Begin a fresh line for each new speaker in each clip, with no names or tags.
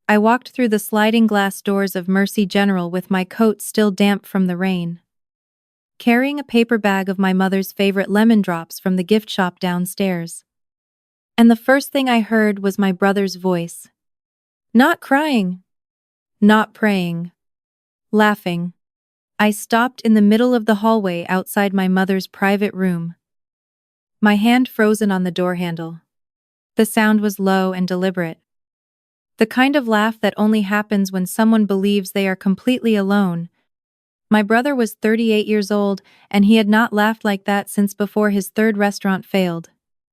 I walked through the sliding glass doors of Mercy General with my coat still damp from the rain, carrying a paper bag of my mother's favorite lemon drops from the gift shop downstairs. And the first thing I heard was my brother's voice. Not crying. Not praying. Laughing. I stopped in the middle of the hallway outside my mother's private room, my hand frozen on the door handle. The sound was low and deliberate. The kind of laugh that only happens when someone believes they are completely alone. My brother was 38 years old, and he had not laughed like that since before his third restaurant failed.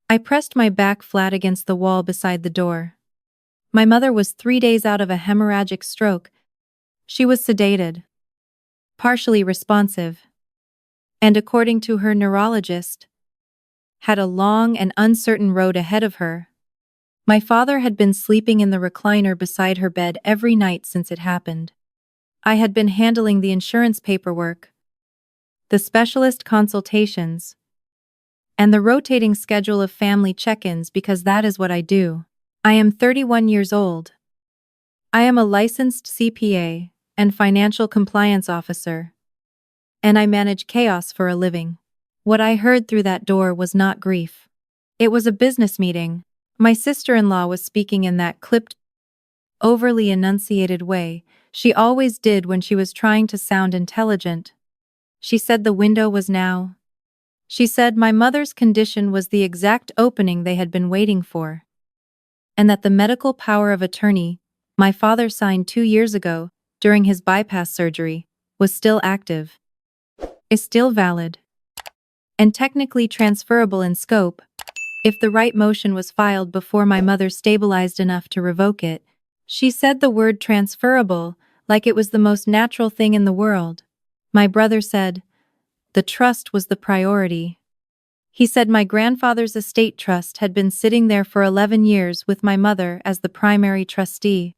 I pressed my back flat against the wall beside the door. My mother was 3 days out of a hemorrhagic stroke. She was sedated, partially responsive, and according to her neurologist, had a long and uncertain road ahead of her. My father had been sleeping in the recliner beside her bed every night since it happened. I had been handling the insurance paperwork, the specialist consultations, and the rotating schedule of family check-ins because that is what I do. I am 31 years old. I am a licensed CPA and financial compliance officer, and I manage chaos for a living. What I heard through that door was not grief. It was a business meeting. My sister-in-law was speaking in that clipped, overly enunciated way she always did when she was trying to sound intelligent. She said the window was now. She said my mother's condition was the exact opening they had been waiting for, and that the medical power of attorney my father signed 2 years ago during his bypass surgery was still active, is still valid, and technically transferable in scope if the right motion was filed before my mother stabilized enough to revoke it. She said the word transferable like it was the most natural thing in the world. My brother said the trust was the priority. He said my grandfather's estate trust had been sitting there for 11 years with my mother as the primary trustee,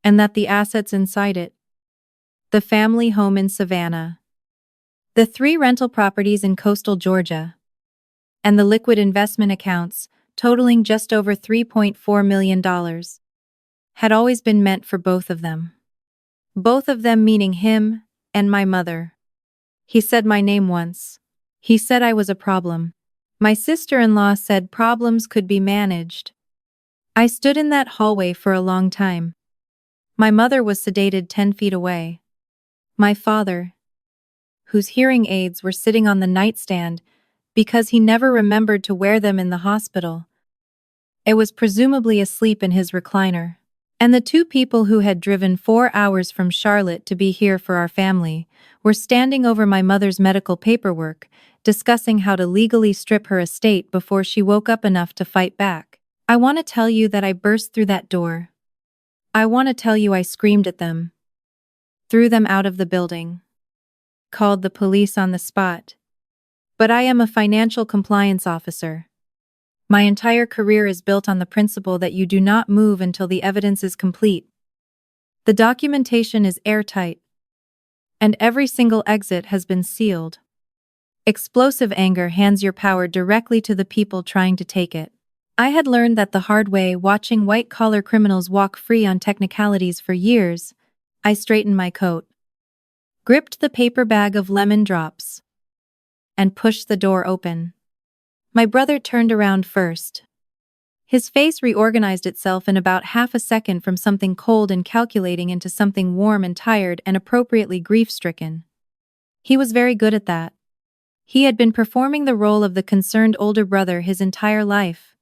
and that the assets inside it, the family home in Savannah, the 3 rental properties in coastal Georgia, and the liquid investment accounts, totaling just over $3.4 million, had always been meant for both of them. Both of them meaning him and my mother. He said my name once. He said I was a problem. My sister-in-law said problems could be managed. I stood in that hallway for a long time. My mother was sedated 10 feet away. My father, whose hearing aids were sitting on the nightstand because he never remembered to wear them in the hospital, it was presumably asleep in his recliner. And the 2 people who had driven 4 hours from Charlotte to be here for our family were standing over my mother's medical paperwork, discussing how to legally strip her estate before she woke up enough to fight back. I want to tell you that I burst through that door. I want to tell you I screamed at them, threw them out of the building, called the police on the spot. But I am a financial compliance officer. My entire career is built on the principle that you do not move until the evidence is complete. The documentation is airtight, and every single exit has been sealed. Explosive anger hands your power directly to the people trying to take it. I had learned that the hard way watching white-collar criminals walk free on technicalities for years. I straightened my coat, gripped the paper bag of lemon drops, and pushed the door open. My brother turned around first. His face reorganized itself in about half a second from something cold and calculating into something warm and tired and appropriately grief-stricken. He was very good at that. He had been performing the role of the concerned older brother his entire life.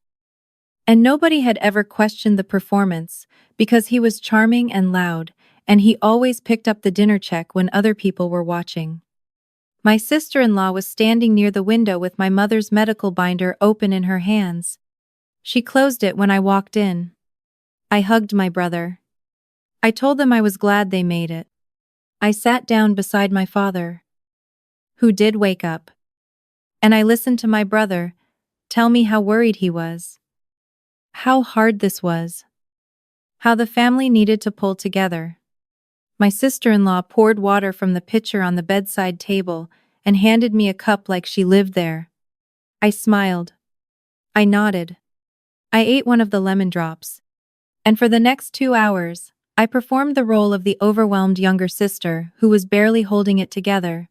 And nobody had ever questioned the performance because he was charming and loud, and he always picked up the dinner check when other people were watching. My sister-in-law was standing near the window with my mother's medical binder open in her hands. She closed it when I walked in. I hugged my brother. I told them I was glad they made it. I sat down beside my father, who did wake up, and I listened to my brother tell me how worried he was, how hard this was, how the family needed to pull together. My sister-in-law poured water from the pitcher on the bedside table and handed me a cup like she lived there. I smiled. I nodded. I ate one of the lemon drops, And for the next 2 hours, I performed the role of the overwhelmed younger sister who was barely holding it together.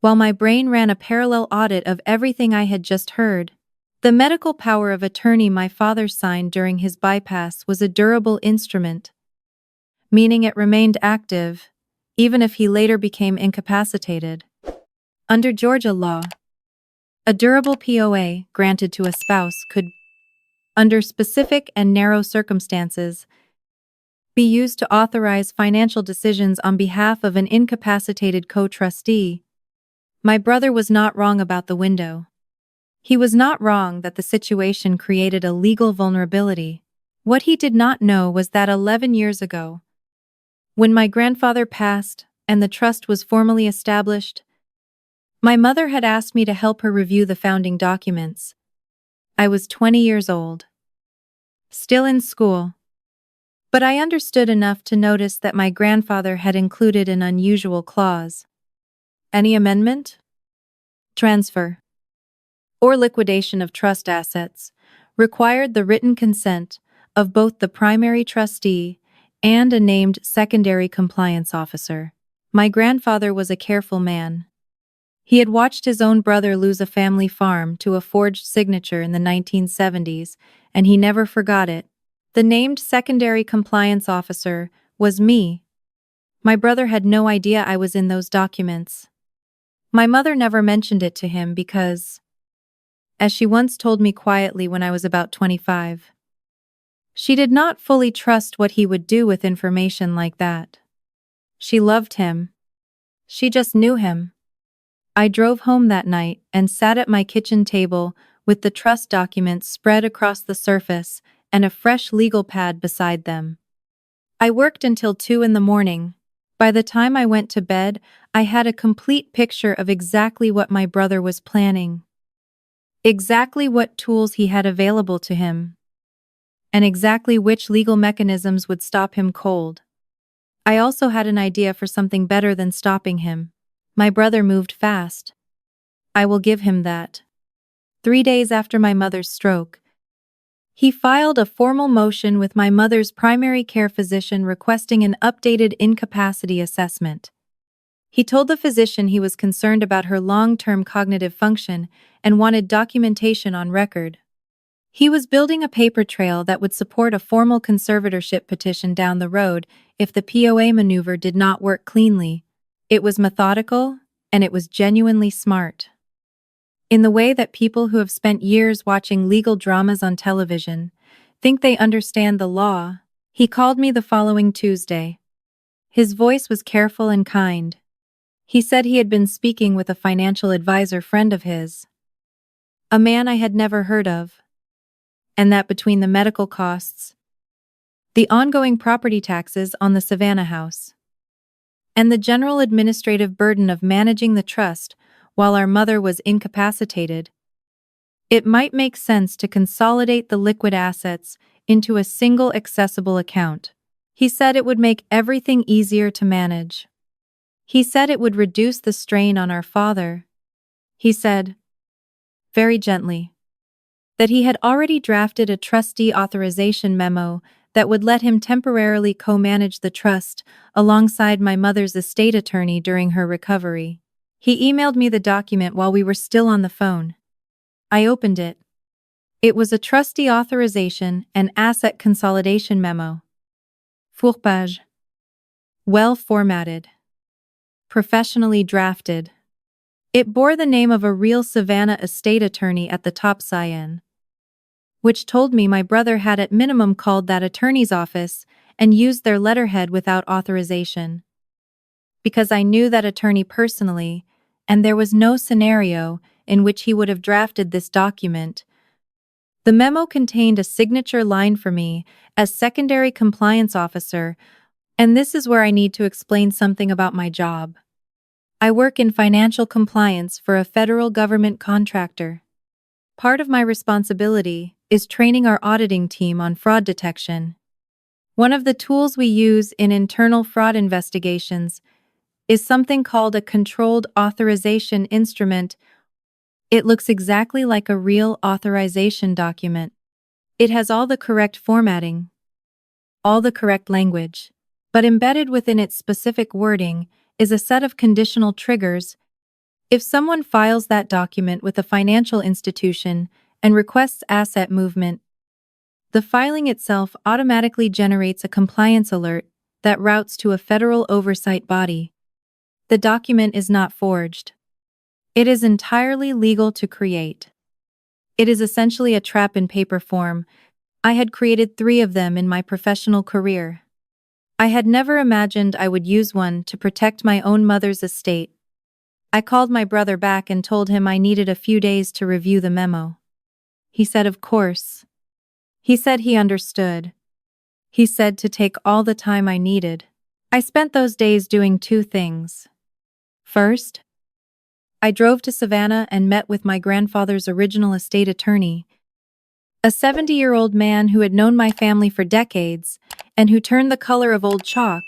While my brain ran a parallel audit of everything I had just heard, the medical power of attorney my father signed during his bypass was a durable instrument, meaning it remained active, even if he later became incapacitated. Under Georgia law, a durable POA granted to a spouse could, under specific and narrow circumstances, be used to authorize financial decisions on behalf of an incapacitated co-trustee. My brother was not wrong about the window. He was not wrong that the situation created a legal vulnerability. What he did not know was that 11 years ago, when my grandfather passed and the trust was formally established, my mother had asked me to help her review the founding documents. I was 20 years old, still in school, but I understood enough to notice that my grandfather had included an unusual clause. Any amendment, transfer, or liquidation of trust assets required the written consent of both the primary trustee and a named secondary compliance officer. My grandfather was a careful man. He had watched his own brother lose a family farm to a forged signature in the 1970s, and he never forgot it. The named secondary compliance officer was me. My brother had no idea I was in those documents. My mother never mentioned it to him because, as she once told me quietly when I was about 25, she did not fully trust what he would do with information like that. She loved him. She just knew him. I drove home that night and sat at my kitchen table with the trust documents spread across the surface and a fresh legal pad beside them. I worked until 2 in the morning. By the time I went to bed, I had a complete picture of exactly what my brother was planning, exactly what tools he had available to him, and exactly which legal mechanisms would stop him cold. I also had an idea for something better than stopping him. My brother moved fast. I will give him that. 3 days after my mother's stroke, he filed a formal motion with my mother's primary care physician requesting an updated incapacity assessment. He told the physician he was concerned about her long-term cognitive function and wanted documentation on record. He was building a paper trail that would support a formal conservatorship petition down the road if the POA maneuver did not work cleanly. It was methodical, and it was genuinely smart. In the way that people who have spent years watching legal dramas on television think they understand the law, he called me the following Tuesday. His voice was careful and kind. He said he had been speaking with a financial advisor friend of his, a man I had never heard of, and that between the medical costs, the ongoing property taxes on the Savannah house, and the general administrative burden of managing the trust while our mother was incapacitated, it might make sense to consolidate the liquid assets into a single accessible account. He said it would make everything easier to manage. He said it would reduce the strain on our father. He said, very gently, that he had already drafted a trustee authorization memo that would let him temporarily co-manage the trust alongside my mother's estate attorney during her recovery. He emailed me the document while we were still on the phone. I opened it. It was a trustee authorization and asset consolidation memo. Fourpage. Well formatted. Professionally drafted. It bore the name of a real Savannah estate attorney at the top sign, which told me my brother had at minimum called that attorney's office and used their letterhead without authorization. Because I knew that attorney personally, and there was no scenario in which he would have drafted this document, the memo contained a signature line for me as secondary compliance officer, and this is where I need to explain something about my job. I work in financial compliance for a federal government contractor. Part of my responsibility is training our auditing team on fraud detection. One of the tools we use in internal fraud investigations is something called a controlled authorization instrument. It looks exactly like a real authorization document. It has all the correct formatting. all the correct language. But embedded within its specific wording is a set of conditional triggers. If someone files that document with a financial institution and requests asset movement, the filing itself automatically generates a compliance alert that routes to a federal oversight body. The document is not forged. It is entirely legal to create. It is essentially a trap in paper form. I had created 3 of them in my professional career. I had never imagined I would use one to protect my own mother's estate. I called my brother back and told him I needed a few days to review the memo. He said, of course. He said he understood. He said to take all the time I needed. I spent those days doing 2 things. First, I drove to Savannah and met with my grandfather's original estate attorney, a 70-year-old man who had known my family for decades and who turned the color of old chalk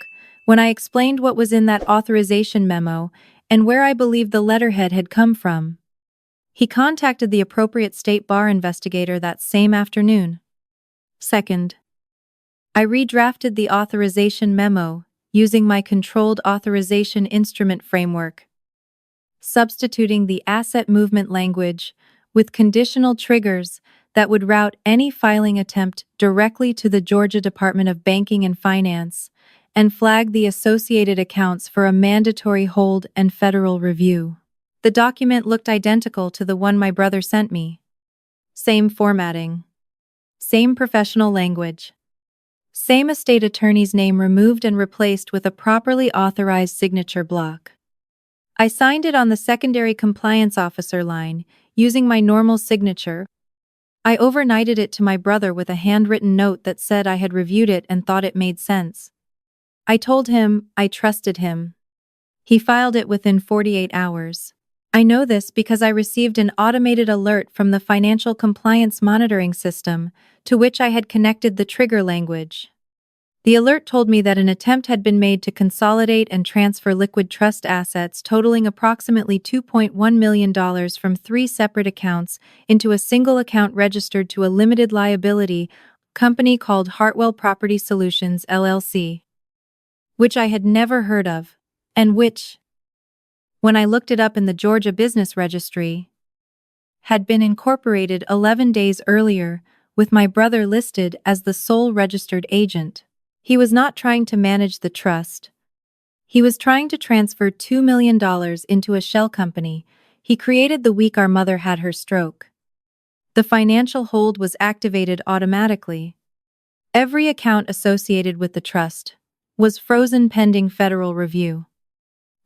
when I explained what was in that authorization memo and where I believed the letterhead had come from. He contacted the appropriate state bar investigator that same afternoon. Second, I redrafted the authorization memo using my controlled authorization instrument framework, substituting the asset movement language with conditional triggers that would route any filing attempt directly to the Georgia Department of Banking and Finance and flag the associated accounts for a mandatory hold and federal review. The document looked identical to the one my brother sent me. Same formatting. Same professional language. Same estate attorney's name removed and replaced with a properly authorized signature block. I signed it on the secondary compliance officer line, using my normal signature. I overnighted it to my brother with a handwritten note that said I had reviewed it and thought it made sense. I told him I trusted him. He filed it within 48 hours. I know this because I received an automated alert from the financial compliance monitoring system, to which I had connected the trigger language. The alert told me that an attempt had been made to consolidate and transfer liquid trust assets totaling approximately $2.1 million from 3 separate accounts into a single account registered to a limited liability company called Hartwell Property Solutions, LLC, which I had never heard of, and which, when I looked it up in the Georgia Business Registry, had been incorporated 11 days earlier, with my brother listed as the sole registered agent. He was not trying to manage the trust. He was trying to transfer $2 million into a shell company he created the week our mother had her stroke. The financial hold was activated automatically. Every account associated with the trust was frozen pending federal review.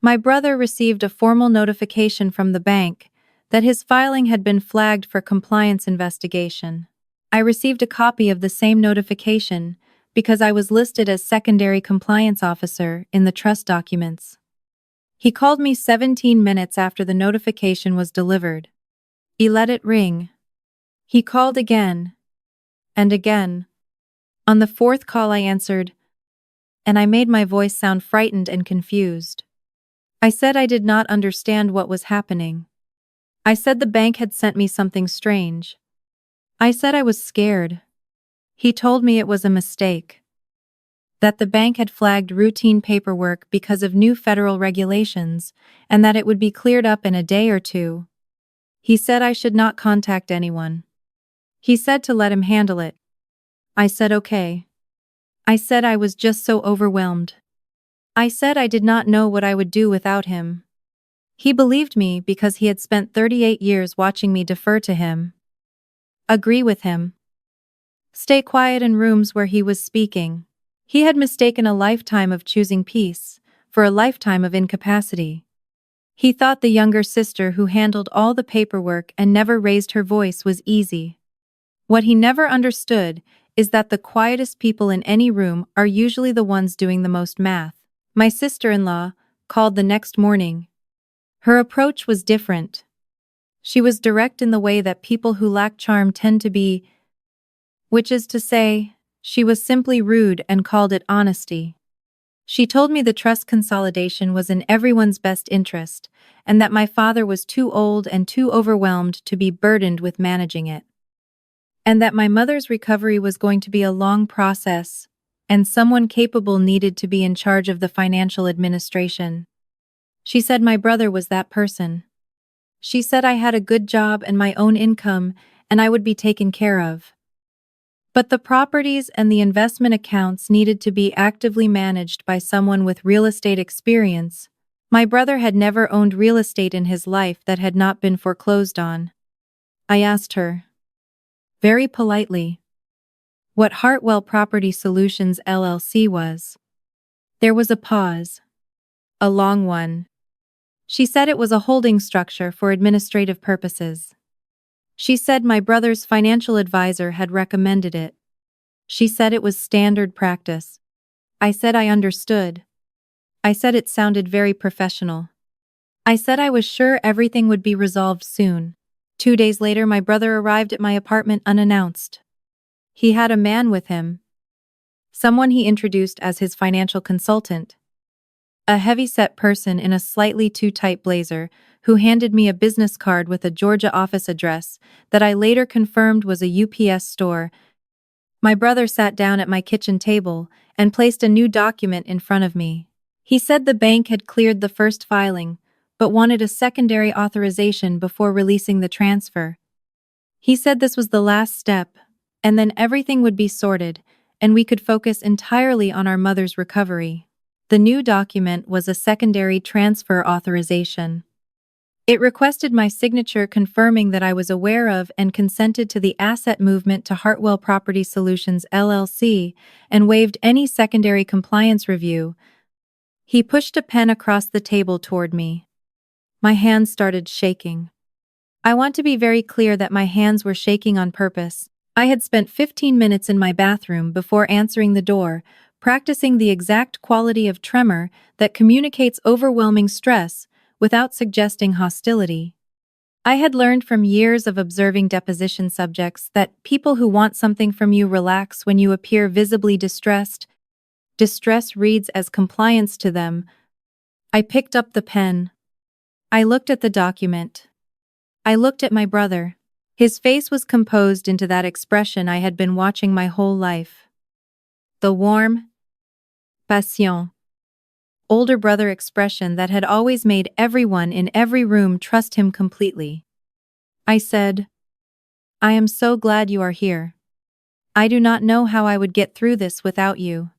My brother received a formal notification from the bank that his filing had been flagged for compliance investigation. I received a copy of the same notification because I was listed as secondary compliance officer in the trust documents. He called me 17 minutes after the notification was delivered. He let it ring. He called again and again. On the 4th call I answered, and I made my voice sound frightened and confused. I said I did not understand what was happening. I said the bank had sent me something strange. I said I was scared. He told me it was a mistake, that the bank had flagged routine paperwork because of new federal regulations, and that it would be cleared up in a day or 2. He said I should not contact anyone. He said to let him handle it. I said okay. I said I was just so overwhelmed. I said I did not know what I would do without him. He believed me because he had spent 38 years watching me defer to him, agree with him, stay quiet in rooms where he was speaking. He had mistaken a lifetime of choosing peace for a lifetime of incapacity. He thought the younger sister who handled all the paperwork and never raised her voice was easy. What he never understood is that the quietest people in any room are usually the ones doing the most math. My sister-in-law called the next morning. Her approach was different. She was direct in the way that people who lack charm tend to be, which is to say, she was simply rude and called it honesty. She told me the trust consolidation was in everyone's best interest, and that my father was too old and too overwhelmed to be burdened with managing it, and that my mother's recovery was going to be a long process, and someone capable needed to be in charge of the financial administration. She said my brother was that person. She said I had a good job and my own income, and I would be taken care of. But the properties and the investment accounts needed to be actively managed by someone with real estate experience. My brother had never owned real estate in his life that had not been foreclosed on. I asked her, very politely, what Hartwell Property Solutions LLC was. There was a pause. A long one. She said it was a holding structure for administrative purposes. She said my brother's financial advisor had recommended it. She said it was standard practice. I said I understood. I said it sounded very professional. I said I was sure everything would be resolved soon. 2 days later, my brother arrived at my apartment unannounced. He had a man with him. Someone he introduced as his financial consultant. A heavy-set person in a slightly too tight blazer who handed me a business card with a Georgia office address that I later confirmed was a UPS store. My brother sat down at my kitchen table and placed a new document in front of me. He said the bank had cleared the first filing, but wanted a secondary authorization before releasing the transfer. He said this was the last step, and then everything would be sorted, and we could focus entirely on our mother's recovery. The new document was a secondary transfer authorization. It requested my signature confirming that I was aware of and consented to the asset movement to Hartwell Property Solutions LLC and waived any secondary compliance review. He pushed a pen across the table toward me. My hands started shaking. I want to be very clear that my hands were shaking on purpose. I had spent 15 minutes in my bathroom before answering the door, practicing the exact quality of tremor that communicates overwhelming stress without suggesting hostility. I had learned from years of observing deposition subjects that people who want something from you relax when you appear visibly distressed. Distress reads as compliance to them. I picked up the pen. I looked at the document. I looked at my brother. His face was composed into that expression I had been watching my whole life. The warm, patient, older brother expression that had always made everyone in every room trust him completely. I said, I am so glad you are here. I do not know how I would get through this without you.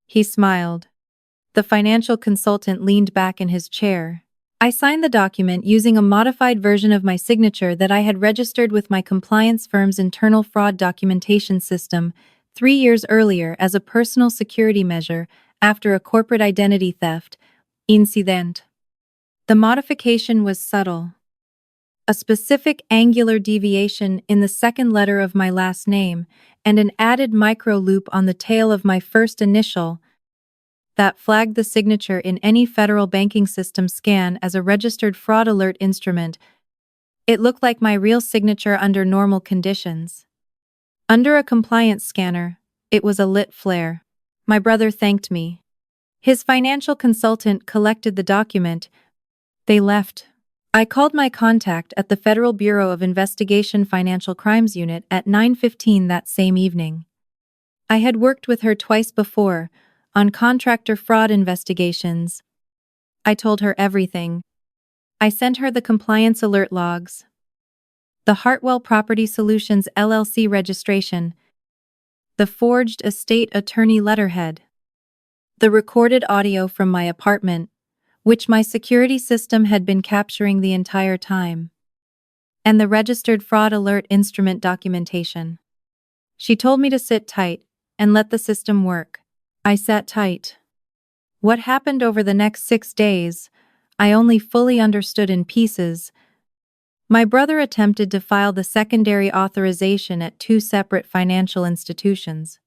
He smiled. The financial consultant leaned back in his chair. I signed the document using a modified version of my signature that I had registered with my compliance firm's internal fraud documentation system 3 years earlier as a personal security measure after a corporate identity theft incident. The modification was subtle. A specific angular deviation in the second letter of my last name and an added micro loop on the tail of my first initial that flagged the signature in any federal banking system scan as a registered fraud alert instrument. It looked like my real signature under normal conditions. Under a compliance scanner, it was a lit flare. My brother thanked me. His financial consultant collected the document. They left. I called my contact at the Federal Bureau of Investigation Financial Crimes Unit at 9:15 that same evening. I had worked with her twice before, on contractor fraud investigations. I told her everything. I sent her the compliance alert logs, the Hartwell Property Solutions LLC registration, the forged estate attorney letterhead, the recorded audio from my apartment, which my security system had been capturing the entire time, and the registered fraud alert instrument documentation. She told me to sit tight and let the system work. I sat tight. What happened over the next 6 days, I only fully understood in pieces. My brother attempted to file the secondary authorization at 2 separate financial institutions.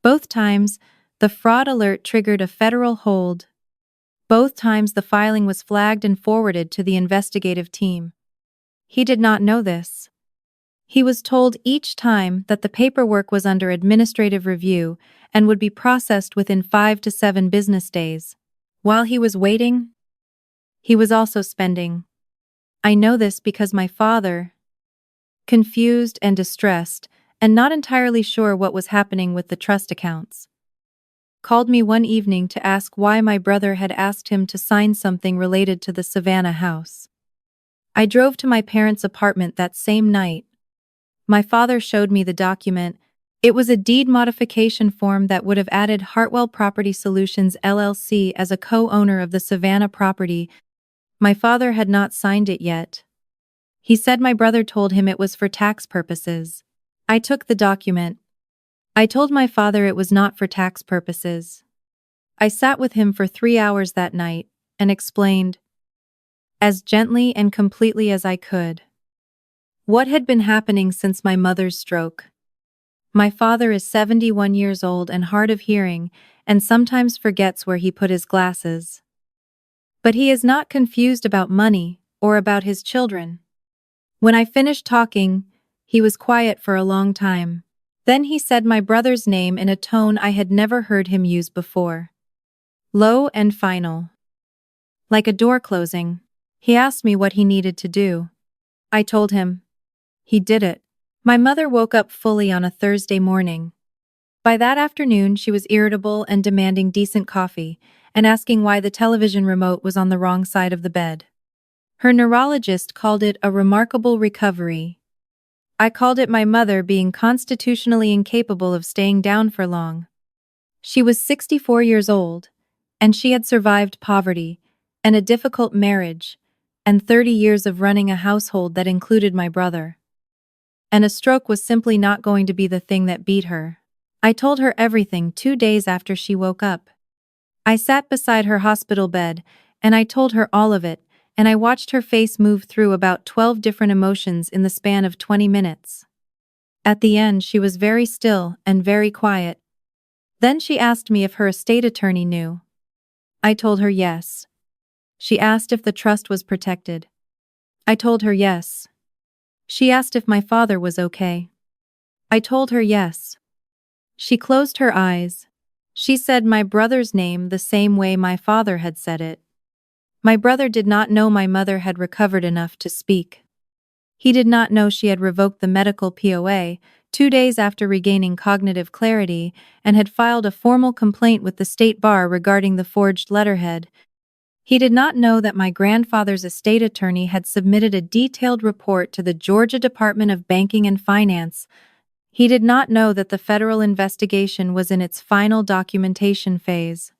Both times, the fraud alert triggered a federal hold. Both times the filing was flagged and forwarded to the investigative team. He did not know this. He was told each time that the paperwork was under administrative review and would be processed within 5 to 7 business days. While he was waiting, he was also spending. I know this because my father, confused and distressed, and not entirely sure what was happening with the trust accounts, called me one evening to ask why my brother had asked him to sign something related to the Savannah house. I drove to my parents' apartment that same night. My father showed me the document. It was a deed modification form that would have added Hartwell Property Solutions LLC as a co-owner of the Savannah property. My father had not signed it yet. He said my brother told him it was for tax purposes. I took the document. I told my father it was not for tax purposes. I sat with him for 3 hours that night and explained, as gently and completely as I could, what had been happening since my mother's stroke. My father is 71 years old and hard of hearing and sometimes forgets where he put his glasses. But he is not confused about money or about his children. When I finished talking, he was quiet for a long time. Then he said my brother's name in a tone I had never heard him use before. Low and final. Like a door closing. He asked me what he needed to do. I told him. He did it. My mother woke up fully on a Thursday morning. By that afternoon, she was irritable and demanding decent coffee, and asking why the television remote was on the wrong side of the bed. Her neurologist called it a remarkable recovery. I called it my mother being constitutionally incapable of staying down for long. She was 64 years old, and she had survived poverty, and a difficult marriage, and 30 years of running a household that included my brother. And a stroke was simply not going to be the thing that beat her. I told her everything 2 days after she woke up. I sat beside her hospital bed, and I told her all of it, and I watched her face move through about 12 different emotions in the span of 20 minutes. At the end, she was very still and very quiet. Then she asked me if her estate attorney knew. I told her yes. She asked if the trust was protected. I told her yes. She asked if my father was okay. I told her yes. She closed her eyes. She said my brother's name the same way my father had said it. My brother did not know my mother had recovered enough to speak. He did not know she had revoked the medical POA 2 days after regaining cognitive clarity and had filed a formal complaint with the state bar regarding the forged letterhead. He did not know that my grandfather's estate attorney had submitted a detailed report to the Georgia Department of Banking and Finance. He did not know that the federal investigation was in its final documentation phase.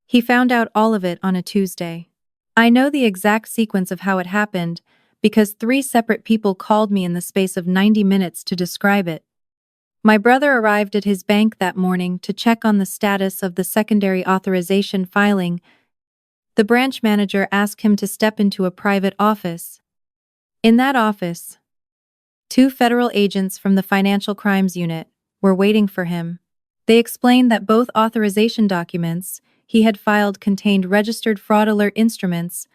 He found out all of it on a Tuesday. I know the exact sequence of how it happened because 3 separate people called me in the space of 90 minutes to describe it. My brother arrived at his bank that morning to check on the status of the secondary authorization filing. The branch manager asked him to step into a private office. In that office, 2 federal agents from the Financial Crimes Unit were waiting for him. They explained that both authorization documents he had filed contained registered fraud alert instruments,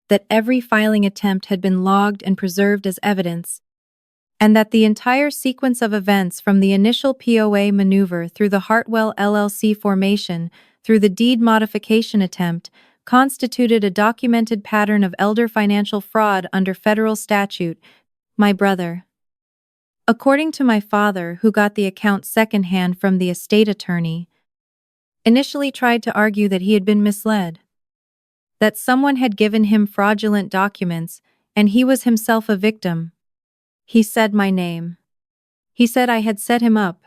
that every filing attempt had been logged and preserved as evidence, and that the entire sequence of events from the initial POA maneuver through the Hartwell LLC formation through the deed modification attempt constituted a documented pattern of elder financial fraud under federal statute. My brother, according to my father, who got the account secondhand from the estate attorney, initially tried to argue that he had been misled, that someone had given him fraudulent documents and he was himself a victim. He said my name. He said I had set him up.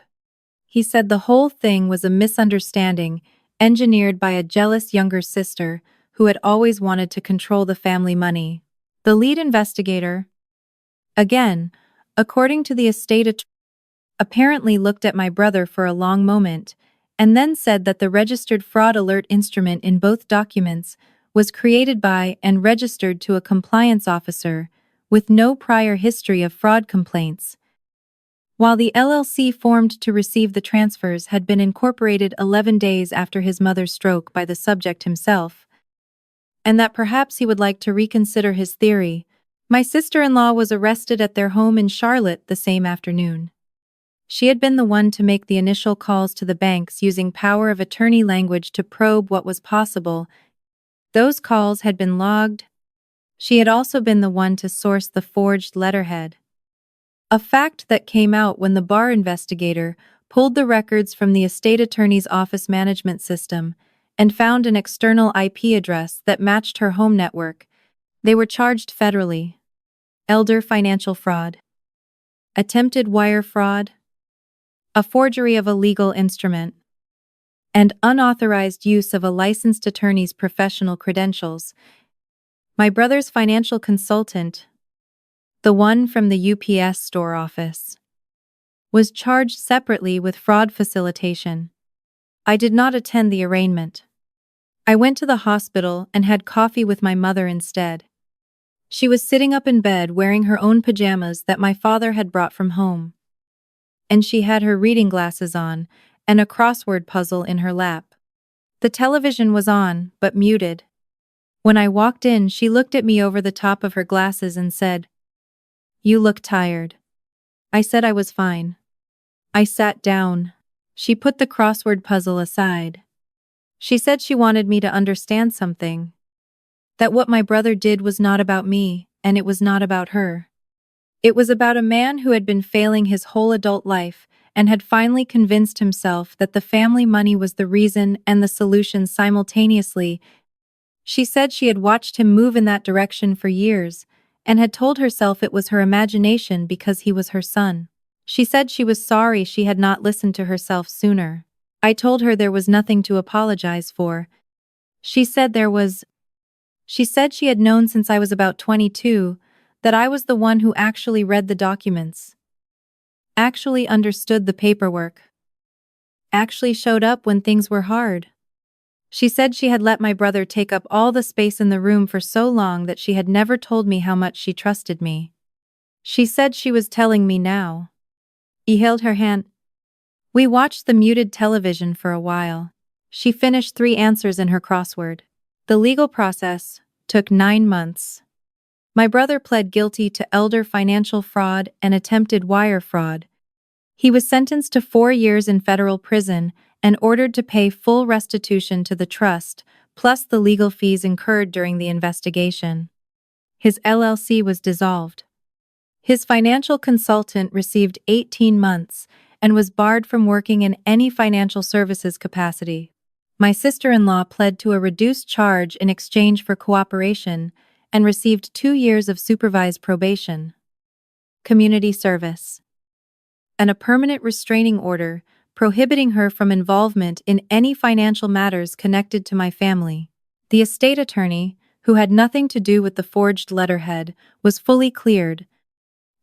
He said the whole thing was a misunderstanding engineered by a jealous younger sister who had always wanted to control the family money. The lead investigator, again, according to the estate attorney, apparently looked at my brother for a long moment and then said that the registered fraud alert instrument in both documents was created by and registered to a compliance officer with no prior history of fraud complaints, while the LLC formed to receive the transfers had been incorporated 11 days after his mother's stroke by the subject himself, and that perhaps he would like to reconsider his theory. My sister-in-law was arrested at their home in Charlotte the same afternoon. She had been the one to make the initial calls to the banks using power of attorney language to probe what was possible. Those calls had been logged. She had also been the one to source the forged letterhead. A fact that came out when the bar investigator pulled the records from the estate attorney's office management system, and found an external IP address that matched her home network. They were charged federally. Elder financial fraud. Attempted wire fraud. A forgery of a legal instrument. And unauthorized use of a licensed attorney's professional credentials. My brother's financial consultant, the one from the UPS store office, was charged separately with fraud facilitation. I did not attend the arraignment. I went to the hospital and had coffee with my mother instead. She was sitting up in bed wearing her own pajamas that my father had brought from home. And she had her reading glasses on and a crossword puzzle in her lap. The television was on, but muted. When I walked in, she looked at me over the top of her glasses and said, "You look tired." I said I was fine. I sat down. She put the crossword puzzle aside. She said she wanted me to understand something. That what my brother did was not about me, and it was not about her. It was about a man who had been failing his whole adult life and had finally convinced himself that the family money was the reason and the solution simultaneously. She said she had watched him move in that direction for years and had told herself it was her imagination because he was her son. She said she was sorry she had not listened to herself sooner. I told her there was nothing to apologize for. She said she had known since I was about 22 that I was the one who actually read the documents, actually understood the paperwork, actually showed up when things were hard. She said she had let my brother take up all the space in the room for so long that she had never told me how much she trusted me. She said she was telling me now. He held her hand. We watched the muted television for a while. She finished 3 answers in her crossword. The legal process took 9 months. My brother pled guilty to elder financial fraud and attempted wire fraud. He was sentenced to 4 years in federal prison and ordered to pay full restitution to the trust, plus the legal fees incurred during the investigation. His LLC was dissolved. His financial consultant received 18 months and was barred from working in any financial services capacity. My sister-in-law pled to a reduced charge in exchange for cooperation and received 2 years of supervised probation, community service, and a permanent restraining order prohibiting her from involvement in any financial matters connected to my family. The estate attorney, who had nothing to do with the forged letterhead, was fully cleared.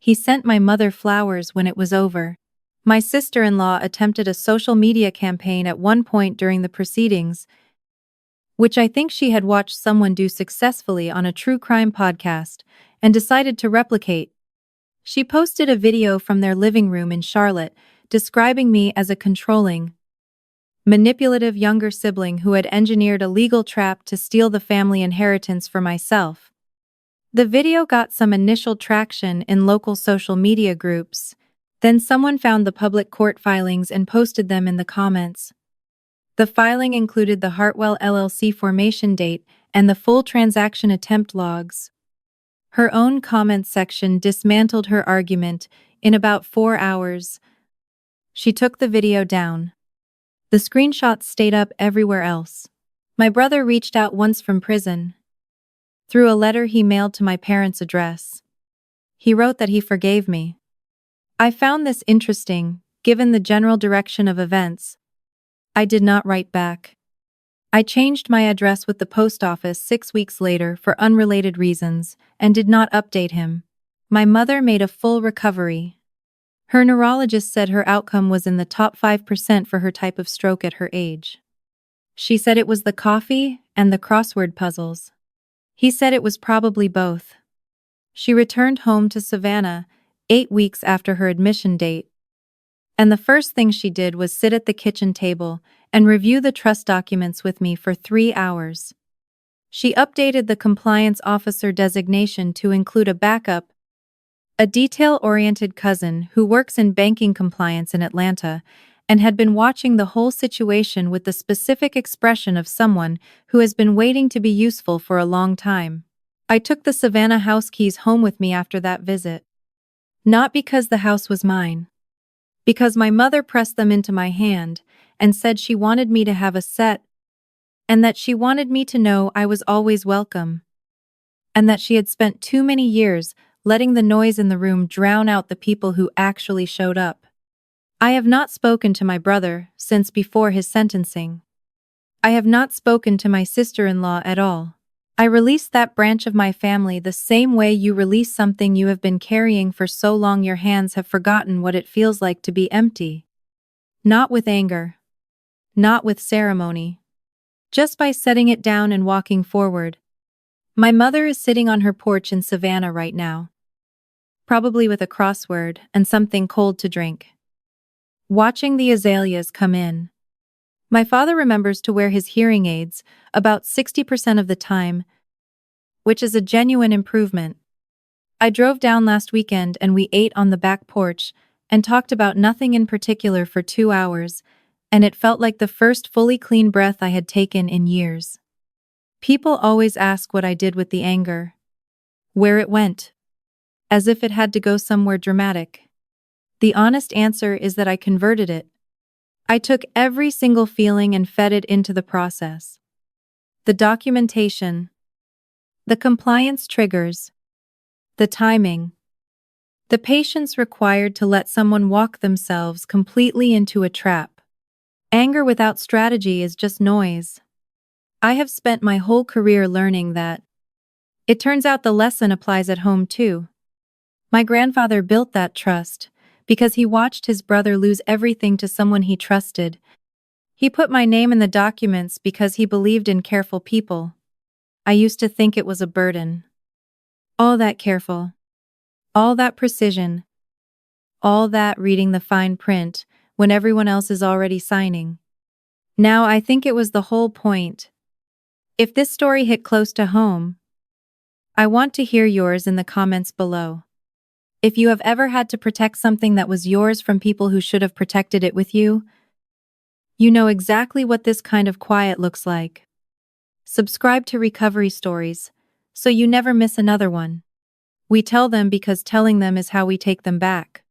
He sent my mother flowers when it was over. My sister-in-law attempted a social media campaign at one point during the proceedings, which I think she had watched someone do successfully on a true crime podcast, and decided to replicate. She posted a video from their living room in Charlotte, describing me as a controlling, manipulative younger sibling who had engineered a legal trap to steal the family inheritance for myself. The video got some initial traction in local social media groups. Then someone found the public court filings and posted them in the comments. The filing included the Hartwell LLC formation date and the full transaction attempt logs. Her own comments section dismantled her argument in about 4 hours. She took the video down. The screenshots stayed up everywhere else. My brother reached out once from prison, through a letter he mailed to my parents' address. He wrote that he forgave me. I found this interesting, given the general direction of events. I did not write back. I changed my address with the post office 6 weeks later for unrelated reasons and did not update him. My mother made a full recovery. Her neurologist said her outcome was in the top 5% for her type of stroke at her age. She said it was the coffee and the crossword puzzles. He said it was probably both. She returned home to Savannah 8 weeks after her admission date. And the first thing she did was sit at the kitchen table and review the trust documents with me for 3 hours. She updated the compliance officer designation to include a backup, a detail-oriented cousin who works in banking compliance in Atlanta and had been watching the whole situation with the specific expression of someone who has been waiting to be useful for a long time. I took the Savannah house keys home with me after that visit. Not because the house was mine. because my mother pressed them into my hand and said she wanted me to have a set and that she wanted me to know I was always welcome and that she had spent too many years letting the noise in the room drown out the people who actually showed up. I have not spoken to my brother since before his sentencing. I have not spoken to my sister-in-law at all. I released that branch of my family the same way you release something you have been carrying for so long your hands have forgotten what it feels like to be empty. Not with anger. Not with ceremony. Just by setting it down and walking forward. My mother is sitting on her porch in Savannah right now. Probably with a crossword and something cold to drink. Watching the azaleas come in. My father remembers to wear his hearing aids about 60% of the time, which is a genuine improvement. I drove down last weekend and we ate on the back porch and talked about nothing in particular for 2 hours, and it felt like the first fully clean breath I had taken in years. People always ask what I did with the anger. Where it went. As if it had to go somewhere dramatic. The honest answer is that I converted it. I took every single feeling and fed it into the process. The documentation. The compliance triggers. The timing. The patience required to let someone walk themselves completely into a trap. Anger without strategy is just noise. I have spent my whole career learning that. It turns out the lesson applies at home too. My grandfather built that trust because he watched his brother lose everything to someone he trusted. He put my name in the documents because he believed in careful people. I used to think it was a burden. All that careful. All that precision. All that reading the fine print when everyone else is already signing. Now I think it was the whole point. If this story hit close to home, I want to hear yours in the comments below. If you have ever had to protect something that was yours from people who should have protected it with you, you know exactly what this kind of quiet looks like. Subscribe to Recovery Stories so you never miss another one. We tell them because telling them is how we take them back.